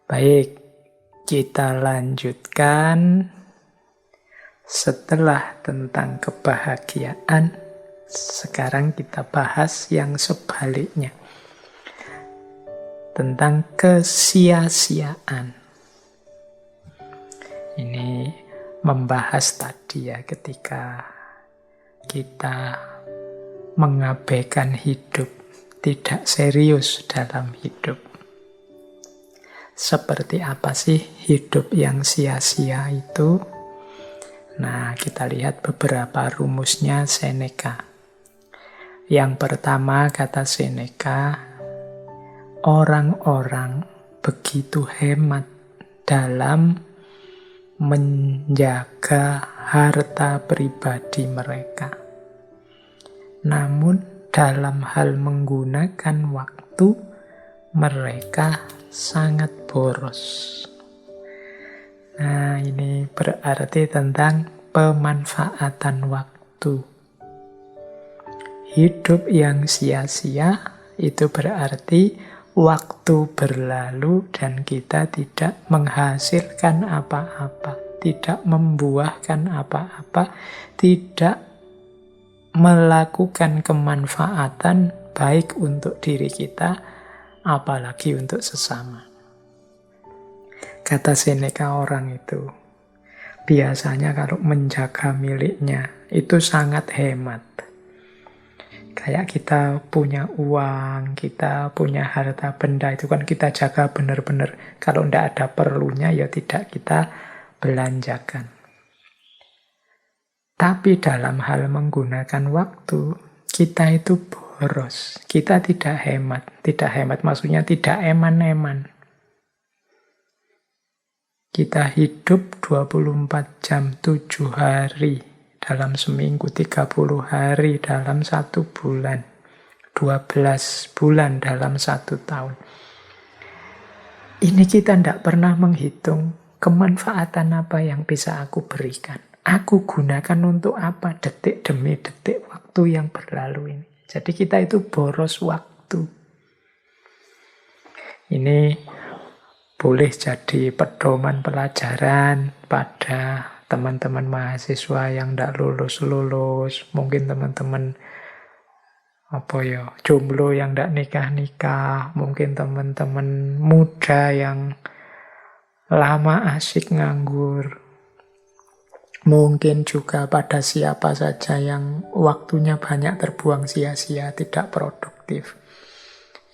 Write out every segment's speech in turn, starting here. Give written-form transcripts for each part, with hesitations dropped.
Baik, kita lanjutkan setelah tentang kebahagiaan. Sekarang kita bahas yang sebaliknya, tentang kesia-siaan. Ini membahas tadi ya, ketika kita mengabaikan hidup, tidak serius dalam hidup. Seperti apa sih hidup yang sia-sia itu? Nah, kita lihat beberapa rumusnya Seneca. Yang pertama, kata Seneca, orang-orang begitu hemat dalam menjaga harta pribadi mereka. Namun, dalam hal menggunakan waktu, mereka sangat boros. Nah, ini berarti tentang pemanfaatan waktu. Hidup yang sia-sia itu berarti waktu berlalu dan kita tidak menghasilkan apa-apa, tidak membuahkan apa-apa, tidak melakukan kemanfaatan baik untuk diri kita, apalagi untuk sesama. Kata Seneca, orang itu biasanya kalau menjaga miliknya itu sangat hemat. Kayak kita punya uang, kita punya harta benda, itu kan kita jaga benar-benar. Kalau tidak ada perlunya ya tidak kita belanjakan. Tapi dalam hal menggunakan waktu, kita itu boros. Kita tidak hemat. Tidak hemat maksudnya tidak eman-eman. Kita hidup 24 jam 7 hari dalam seminggu, 30 hari dalam 1 bulan, 12 bulan dalam 1 tahun. Ini kita tidak pernah menghitung kemanfaatan apa yang bisa aku berikan. Aku gunakan untuk apa detik demi detik waktu yang berlalu ini. Jadi kita itu boros waktu. Ini boleh jadi pedoman pelajaran pada teman-teman mahasiswa yang tidak lulus-lulus. Mungkin teman-teman jomblo yang tidak nikah-nikah. Mungkin teman-teman muda yang lama asik nganggur. Mungkin juga pada siapa saja yang waktunya banyak terbuang sia-sia, tidak produktif.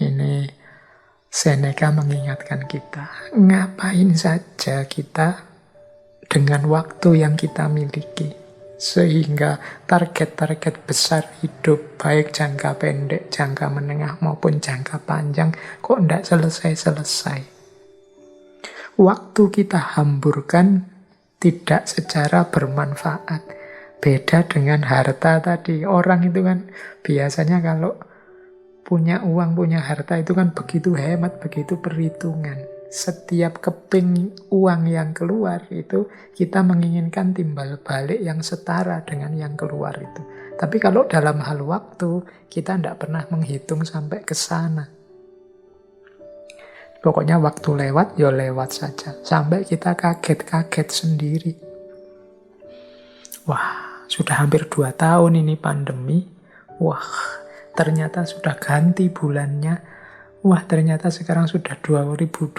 Ini Seneca mengingatkan kita, ngapain saja kita dengan waktu yang kita miliki. Sehingga target-target besar hidup, baik jangka pendek, jangka menengah, maupun jangka panjang, kok tidak selesai-selesai. Waktu kita hamburkan tidak secara bermanfaat. Beda dengan harta tadi. Orang itu kan biasanya kalau punya uang, punya harta itu kan begitu hemat, begitu perhitungan. Setiap keping uang yang keluar itu kita menginginkan timbal balik yang setara dengan yang keluar itu. Tapi kalau dalam hal waktu, kita tidak pernah menghitung sampai ke sana. Pokoknya waktu lewat, ya lewat saja. Sampai kita kaget-kaget sendiri. Wah, sudah hampir 2 tahun ini pandemi. Wah, ternyata sudah ganti bulannya. Wah, ternyata sekarang sudah 2021,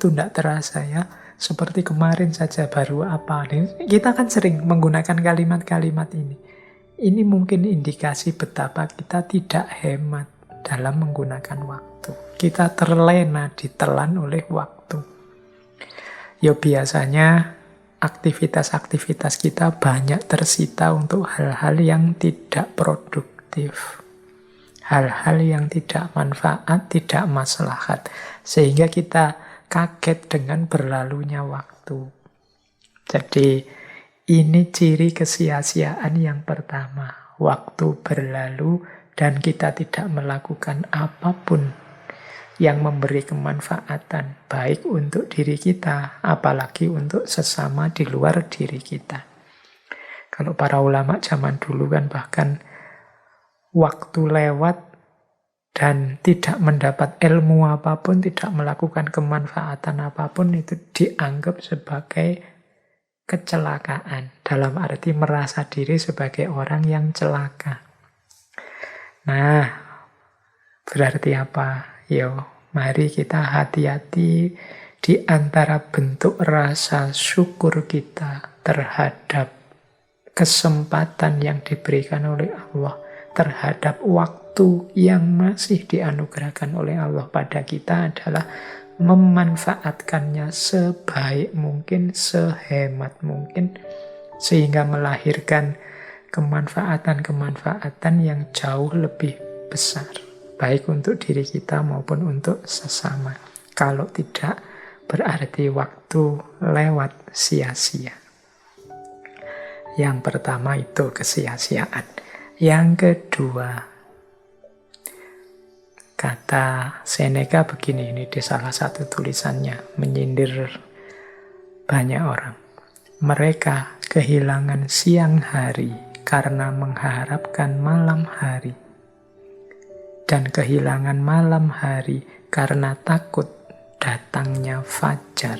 tidak terasa ya. Seperti kemarin saja baru apa. Kita kan sering menggunakan kalimat-kalimat ini. Ini mungkin indikasi betapa kita tidak hemat dalam menggunakan waktu. Kita terlena, ditelan oleh waktu. Ya biasanya aktivitas-aktivitas kita banyak tersita untuk hal-hal yang tidak produktif. Hal-hal yang tidak manfaat, tidak maslahat. Sehingga kita kaget dengan berlalunya waktu. Jadi ini ciri kesia-siaan yang pertama. Waktu berlalu dan kita tidak melakukan apapun yang memberi kemanfaatan, baik untuk diri kita, apalagi untuk sesama di luar diri kita. Kalau para ulama zaman dulu kan bahkan waktu lewat dan tidak mendapat ilmu apapun, tidak melakukan kemanfaatan apapun, itu dianggap sebagai kecelakaan. Dalam arti merasa diri sebagai orang yang celaka. Nah, berarti apa? Mari kita hati-hati di antara bentuk rasa syukur kita terhadap kesempatan yang diberikan oleh Allah, terhadap waktu yang masih dianugerahkan oleh Allah pada kita adalah memanfaatkannya sebaik mungkin, sehemat mungkin, sehingga melahirkan kemanfaatan-kemanfaatan yang jauh lebih besar, baik untuk diri kita maupun untuk sesama. Kalau tidak, berarti waktu lewat sia-sia. Yang pertama itu kesia-siaan. Yang kedua, kata Seneca begini, ini di salah satu tulisannya, menyindir banyak orang. Mereka kehilangan siang hari karena mengharapkan malam hari. Dan kehilangan malam hari karena takut datangnya fajar.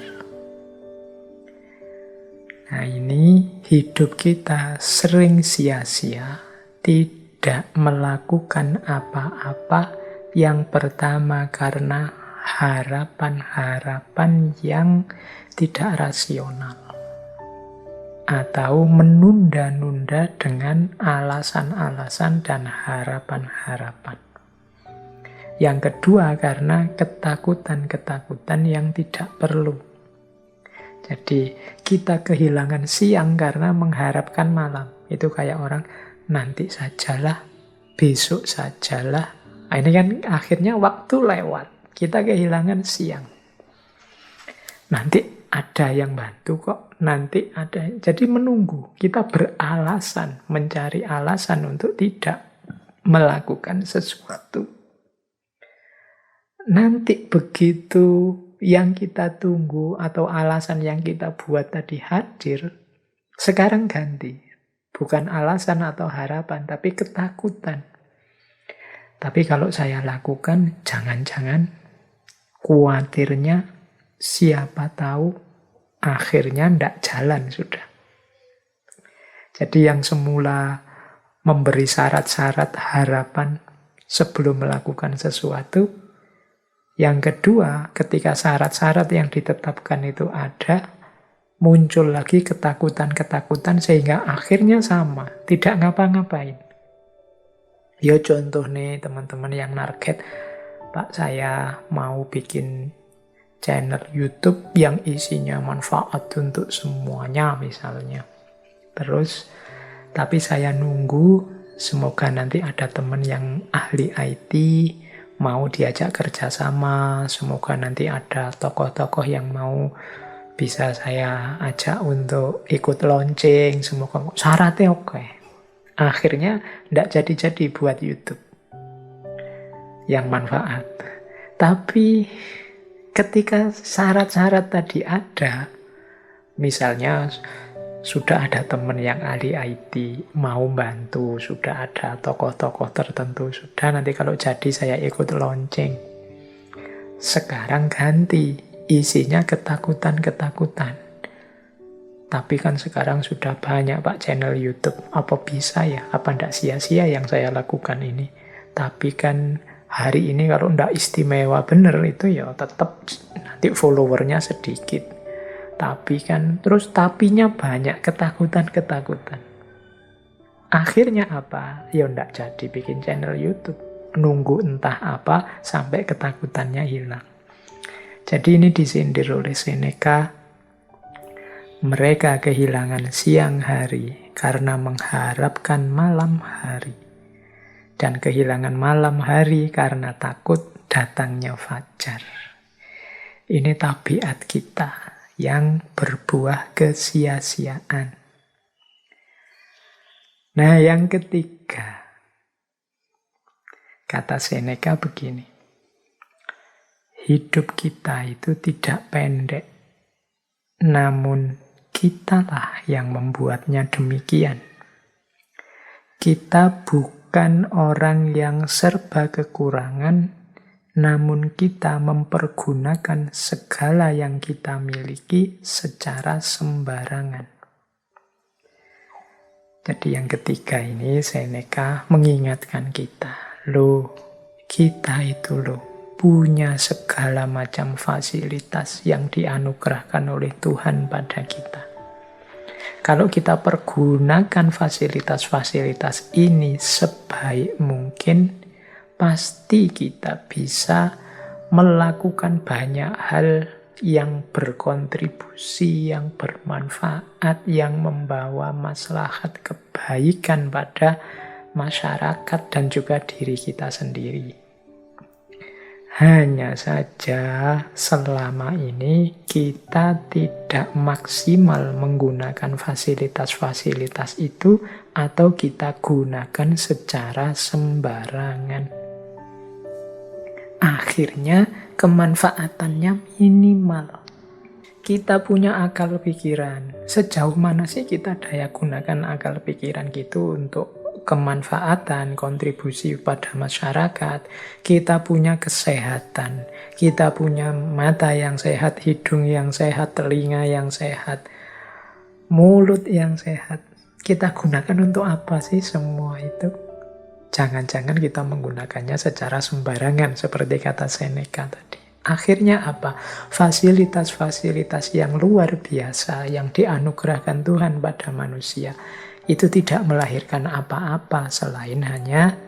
Nah, ini hidup kita sering sia-sia, tidak melakukan apa-apa. Yang pertama karena harapan-harapan yang tidak rasional, atau menunda-nunda dengan alasan-alasan dan harapan-harapan. Yang kedua karena ketakutan-ketakutan yang tidak perlu. Jadi kita kehilangan siang karena mengharapkan malam. Itu kayak orang, nanti sajalah, besok sajalah. Nah, ini kan akhirnya waktu lewat. Kita kehilangan siang. Nanti ada yang bantu kok. Nanti ada. Jadi menunggu. Kita beralasan, mencari alasan untuk tidak melakukan sesuatu. Nanti begitu yang kita tunggu atau alasan yang kita buat tadi hadir, sekarang ganti. Bukan alasan atau harapan, tapi ketakutan. Tapi kalau saya lakukan, jangan-jangan khawatirnya siapa tahu akhirnya tidak jalan sudah. Jadi yang semula memberi syarat-syarat harapan sebelum melakukan sesuatu, yang kedua ketika syarat-syarat yang ditetapkan itu ada, muncul lagi ketakutan-ketakutan sehingga akhirnya sama, tidak ngapa-ngapain. Ya contoh nih teman-teman yang narget, Pak saya mau bikin channel YouTube yang isinya manfaat untuk semuanya misalnya. Terus, tapi saya nunggu semoga nanti ada teman yang ahli IT, mau diajak kerjasama, semoga nanti ada tokoh-tokoh yang mau bisa saya ajak untuk ikut launching, semoga syaratnya oke. Akhirnya tidak jadi-jadi buat YouTube yang manfaat. Tapi ketika syarat-syarat tadi ada, misalnya sudah ada teman yang ahli IT mau bantu, sudah ada tokoh-tokoh tertentu, sudah nanti kalau jadi saya ikut launching. Sekarang ganti, isinya ketakutan-ketakutan. Tapi kan sekarang sudah banyak Pak channel YouTube. Apa bisa ya? Apa tidak sia-sia yang saya lakukan ini? Tapi kan hari ini kalau tidak istimewa bener itu ya tetap nanti followernya sedikit. Tapi kan terus tapinya banyak, ketakutan-ketakutan. Akhirnya apa? Ya tidak jadi bikin channel YouTube. Nunggu entah apa sampai ketakutannya hilang. Jadi ini disindir oleh Seneca. Mereka kehilangan siang hari karena mengharapkan malam hari. Dan kehilangan malam hari karena takut datangnya fajar. Ini tabiat kita yang berbuah kesia-siaan. Nah, yang ketiga, kata Seneca begini. Hidup kita itu tidak pendek, namun kitalah yang membuatnya demikian. Kita bukan bukan orang yang serba kekurangan, namun kita mempergunakan segala yang kita miliki secara sembarangan. Jadi yang ketiga ini Seneca mengingatkan kita, kita itu punya segala macam fasilitas yang dianugerahkan oleh Tuhan pada kita. Kalau kita pergunakan fasilitas-fasilitas ini sebaik mungkin, pasti kita bisa melakukan banyak hal yang berkontribusi, yang bermanfaat, yang membawa maslahat kebaikan pada masyarakat dan juga diri kita sendiri. Hanya saja selama ini kita tidak maksimal menggunakan fasilitas-fasilitas itu atau kita gunakan secara sembarangan. Akhirnya kemanfaatannya minimal. Kita punya akal pikiran. Sejauh mana sih kita daya gunakan akal pikiran gitu untuk kemanfaatan, kontribusi pada masyarakat. Kita punya kesehatan, kita punya mata yang sehat, hidung yang sehat, telinga yang sehat, mulut yang sehat. Kita gunakan untuk apa sih semua itu? Jangan-jangan kita menggunakannya secara sembarangan seperti kata Seneca tadi. Akhirnya apa? Fasilitas-fasilitas yang luar biasa yang dianugerahkan Tuhan pada manusia itu tidak melahirkan apa-apa selain hanya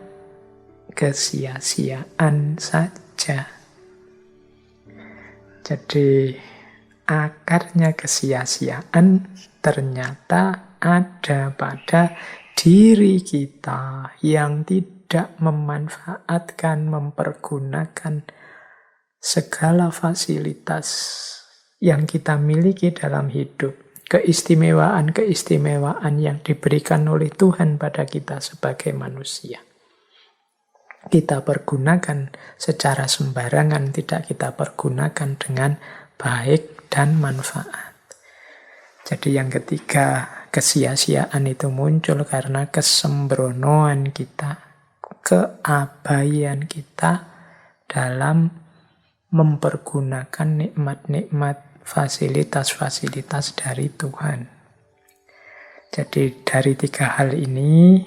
kesia-siaan saja. Jadi akarnya kesia-siaan ternyata ada pada diri kita yang tidak memanfaatkan, mempergunakan segala fasilitas yang kita miliki dalam hidup. Keistimewaan-keistimewaan yang diberikan oleh Tuhan pada kita sebagai manusia. Kita pergunakan secara sembarangan, tidak kita pergunakan dengan baik dan manfaat. Jadi yang ketiga, kesia-siaan itu muncul karena kesembronoan kita, keabaian kita dalam mempergunakan nikmat-nikmat fasilitas-fasilitas dari Tuhan. Jadi dari tiga hal ini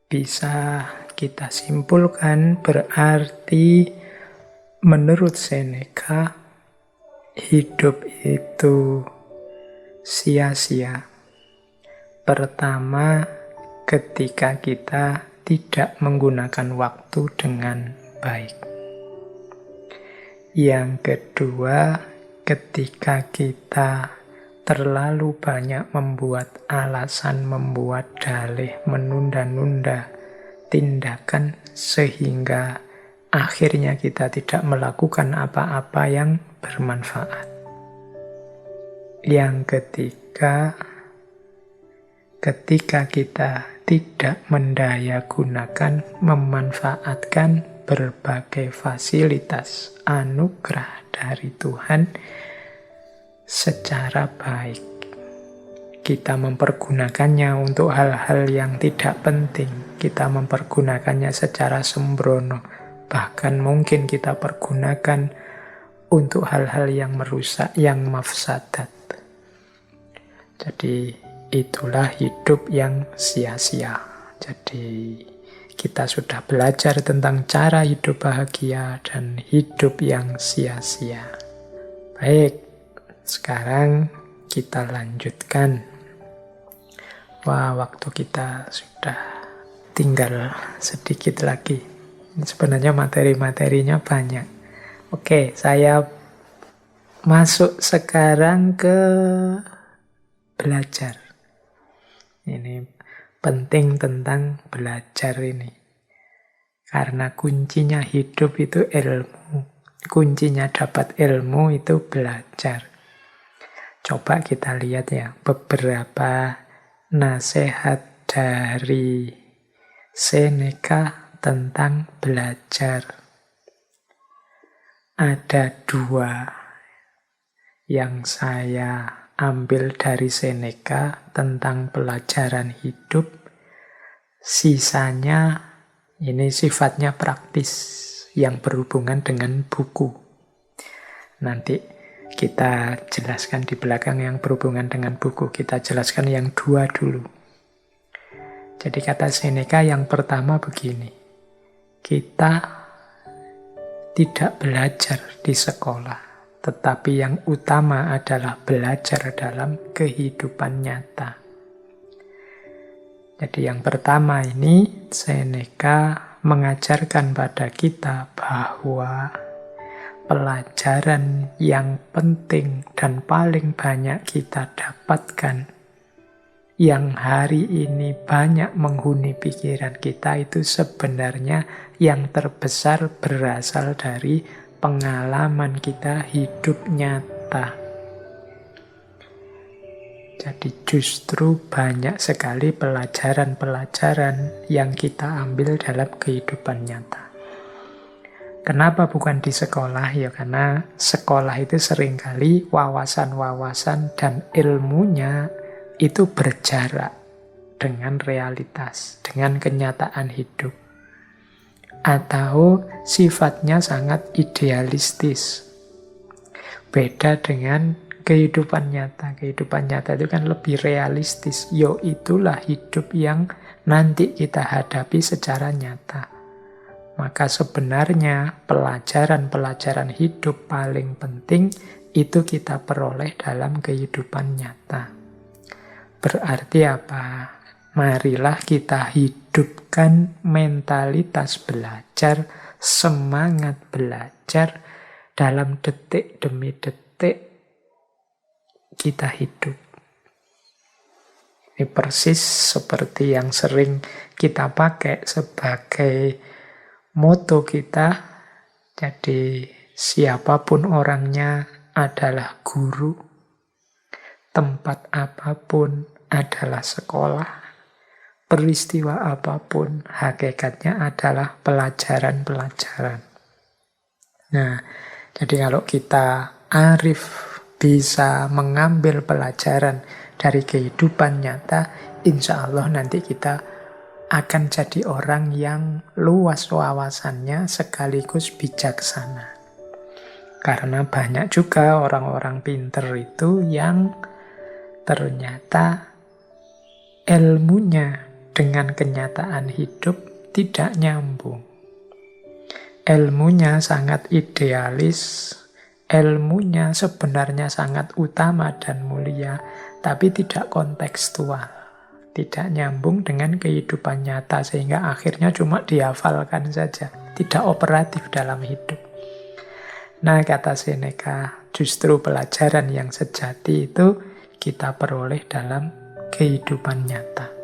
bisa kita simpulkan berarti menurut Seneca hidup itu sia-sia. Pertama, ketika kita tidak menggunakan waktu dengan baik. Yang kedua, ketika kita terlalu banyak membuat alasan, membuat dalih, menunda-nunda tindakan sehingga akhirnya kita tidak melakukan apa-apa yang bermanfaat. Yang ketiga, ketika kita tidak mendayagunakan, memanfaatkan berbagai fasilitas anugerah dari Tuhan secara baik. Kita mempergunakannya untuk hal-hal yang tidak penting. Kita mempergunakannya secara sembrono. Bahkan mungkin kita pergunakan untuk hal-hal yang merusak, yang mafsadat. Jadi itulah hidup yang sia-sia. Jadi kita sudah belajar tentang cara hidup bahagia dan hidup yang sia-sia. Baik, sekarang kita lanjutkan. Wah, waktu kita sudah tinggal sedikit lagi. Sebenarnya materi-materinya banyak. Oke, saya masuk sekarang ke belajar. Ini penting tentang belajar ini. Karena kuncinya hidup itu ilmu. Kuncinya dapat ilmu itu belajar. Coba kita lihat ya beberapa nasihat dari Seneca tentang belajar. Ada dua yang saya ambil dari Seneca tentang pelajaran hidup. Sisanya ini sifatnya praktis yang berhubungan dengan buku. Nanti kita jelaskan di belakang yang berhubungan dengan buku. Kita jelaskan yang dua dulu. Jadi kata Seneca yang pertama begini. Kita tidak belajar di sekolah, tetapi yang utama adalah belajar dalam kehidupan nyata. Jadi yang pertama ini Seneca mengajarkan pada kita bahwa pelajaran yang penting dan paling banyak kita dapatkan, yang hari ini banyak menghuni pikiran kita, itu sebenarnya yang terbesar berasal dari pengalaman kita hidup nyata. Jadi justru banyak sekali pelajaran-pelajaran yang kita ambil dalam kehidupan nyata. Kenapa bukan di sekolah? Ya karena sekolah itu seringkali wawasan-wawasan dan ilmunya itu berjarak dengan realitas, dengan kenyataan hidup. Atau sifatnya sangat idealistis. Beda dengan kehidupan nyata. Kehidupan nyata itu kan lebih realistis. Yo, itulah hidup yang nanti kita hadapi secara nyata. Maka sebenarnya pelajaran-pelajaran hidup paling penting itu kita peroleh dalam kehidupan nyata. Berarti apa? Marilah kita hidupkan mentalitas belajar, semangat belajar dalam detik demi detik kita hidup. Ini persis seperti yang sering kita pakai sebagai moto kita. Jadi siapapun orangnya adalah guru, tempat apapun adalah sekolah, peristiwa apapun hakikatnya adalah pelajaran-pelajaran. Nah, jadi kalau kita arif bisa mengambil pelajaran dari kehidupan nyata, insya Allah nanti kita akan jadi orang yang luas wawasannya sekaligus bijaksana. Karena banyak juga orang-orang pinter itu yang ternyata ilmunya dengan kenyataan hidup tidak nyambung. Ilmunya sangat idealis, ilmunya sebenarnya sangat utama dan mulia, tapi tidak kontekstual, tidak nyambung dengan kehidupan nyata, sehingga akhirnya cuma dihafalkan saja, tidak operatif dalam hidup. Nah, kata Seneca, justru pelajaran yang sejati itu kita peroleh dalam kehidupan nyata.